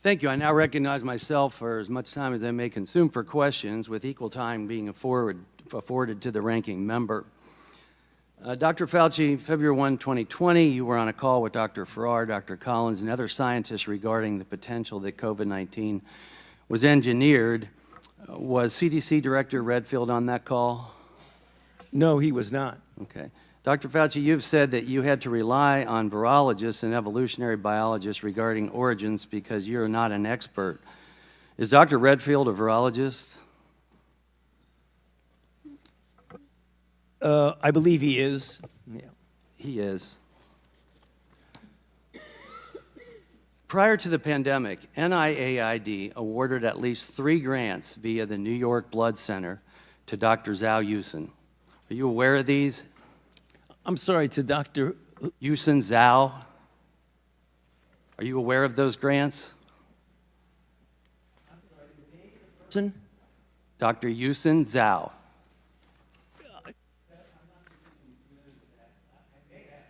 Thank you. I now recognize myself for as much time as I may consume for questions, with equal time being afforded to the ranking member. Dr. Fauci, February 1, 2020, you were on a call with Dr. Farrar, Dr. Collins, and other scientists regarding the potential that COVID-19 was engineered. Was CDC Director Redfield on that call? No, he was not. Okay. Dr. Fauci, you've said that you had to rely on virologists and evolutionary biologists regarding origins because you're not an expert. Is Dr. Redfield a virologist? I believe he is. Yeah. He is. Prior to the pandemic, NIAID awarded at least 3 grants via the New York Blood Center to Dr. Zhao Yusen. Are you aware of these? I'm sorry, to Dr. Yusen Zhao. Are you aware of those grants? Dr. Yusen Zhao.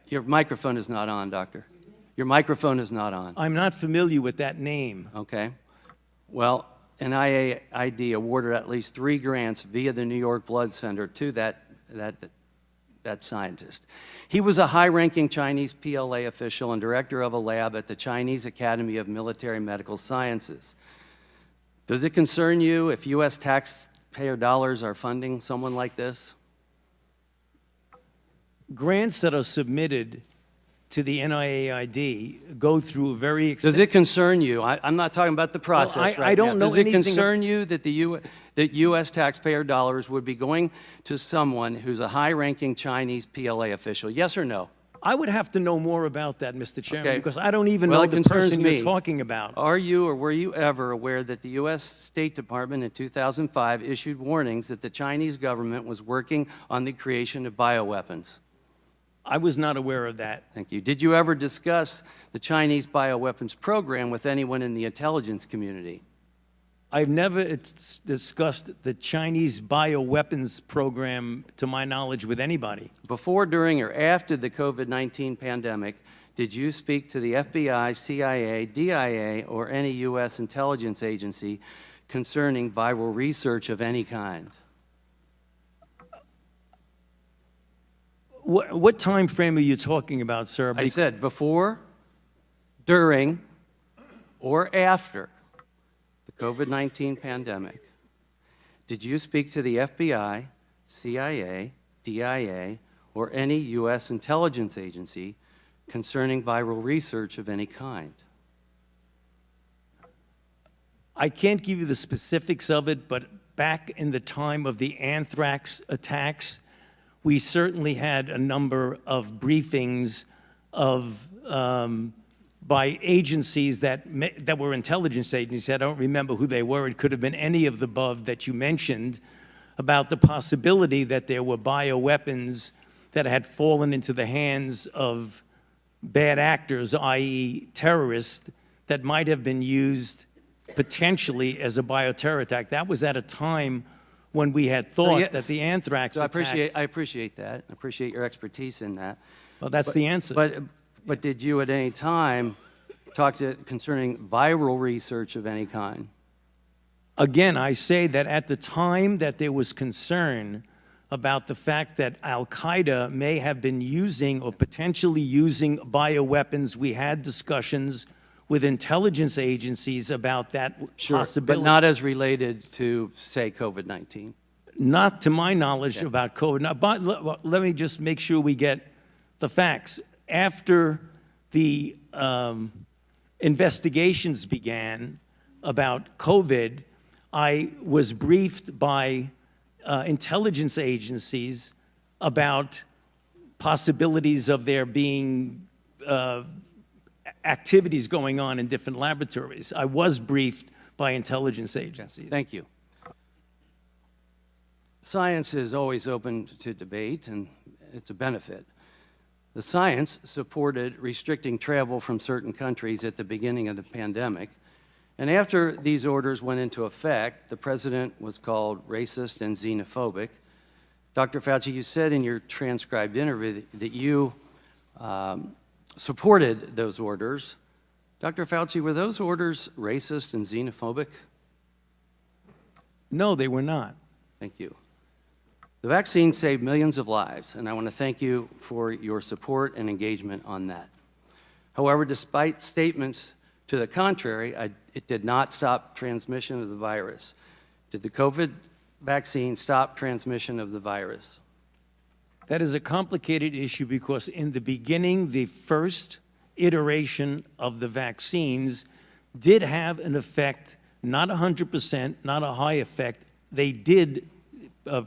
Your microphone is not on, Doctor. Your microphone is not on. I'm not familiar with that name. Okay. Well, NIAID awarded at least 3 grants via the New York Blood Center to that scientist. He was a high-ranking Chinese PLA official and director of a lab at the Chinese Academy of Military Medical Sciences. Does it concern you if U.S. taxpayer dollars are funding someone like this? Grants that are submitted to the NIAID go through a very extensive... Does it concern you? I'm not talking about the process right now. I don't know anything... Does it concern you that that U.S. taxpayer dollars would be going to someone who's a high-ranking Chinese PLA official? Yes or no? I would have to know more about that, Mr. Chairman, Okay. because I don't even know the person you're talking about. Are you or were you ever aware that the U.S. State Department in 2005 issued warnings that the Chinese government was working on the creation of bioweapons? I was not aware of that. Thank you. Did you ever discuss the Chinese bioweapons program with anyone in the intelligence community? I've never discussed the Chinese bioweapons program, to my knowledge, with anybody. Before, during, or after the COVID-19 pandemic, did you speak to the FBI, CIA, DIA, or any U.S. intelligence agency concerning viral research of any kind? What time frame are you talking about, sir? I said before, during, or after the COVID-19 pandemic. Did you speak to the FBI, CIA, DIA, or any U.S. intelligence agency concerning viral research of any kind? I can't give you the specifics of it, but back in the time of the anthrax attacks, we certainly had a number of briefings of by agencies that were intelligence agencies. I don't remember who they were. It could have been any of the above that you mentioned, about the possibility that there were bioweapons that had fallen into the hands of bad actors, i.e. terrorists, that might have been used potentially as a bioterror attack. That was at a time when we had thought that the anthrax attacks... I appreciate that. I appreciate your expertise in that. Well, that's the answer. But did you at any time talk concerning viral research of any kind? Again, I say that at the time that there was concern about the fact that Al-Qaeda may have been using or potentially using bioweapons, we had discussions with intelligence agencies about that possibility. But not as related to, say, COVID-19? Not to my knowledge about COVID. But let me just make sure we get the facts. After the investigations began about COVID, I was briefed by intelligence agencies about possibilities of there being activities going on in different laboratories. I was briefed by intelligence agencies. Thank you. Science is always open to debate, and it's a benefit. The science supported restricting travel from certain countries at the beginning of the pandemic, and after these orders went into effect, the president was called racist and xenophobic. Dr. Fauci, you said in your transcribed interview that you supported those orders. Dr. Fauci, were those orders racist and xenophobic? No, they were not. Thank you. The vaccine saved millions of lives, and I want to thank you for your support and engagement on that. However, despite statements to the contrary, it did not stop transmission of the virus. Did the COVID vaccine stop transmission of the virus? That is a complicated issue because in the beginning, the first iteration of the vaccines did have an effect, not 100%, not a high effect. They did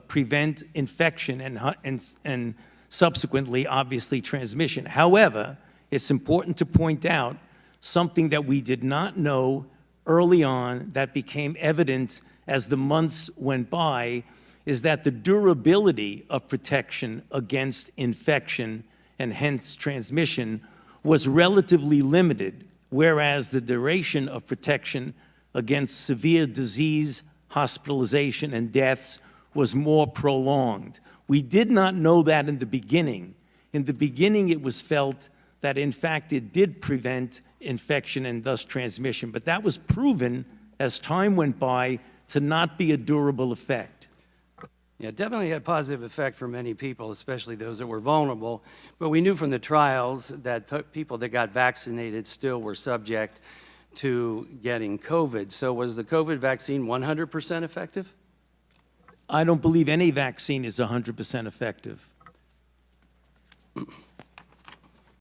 prevent infection and subsequently, obviously, transmission. However, it's important to point out something that we did not know early on that became evident as the months went by, is that the durability of protection against infection and hence transmission was relatively limited, whereas the duration of protection against severe disease, hospitalization, and deaths was more prolonged. We did not know that in the beginning. In the beginning, it was felt that, in fact, it did prevent infection and thus transmission, but that was proven as time went by to not be a durable effect. Yeah, definitely had a positive effect for many people, especially those that were vulnerable. But we knew from the trials that people that got vaccinated still were subject to getting COVID. So was the COVID vaccine 100% effective? I don't believe any vaccine is 100% effective.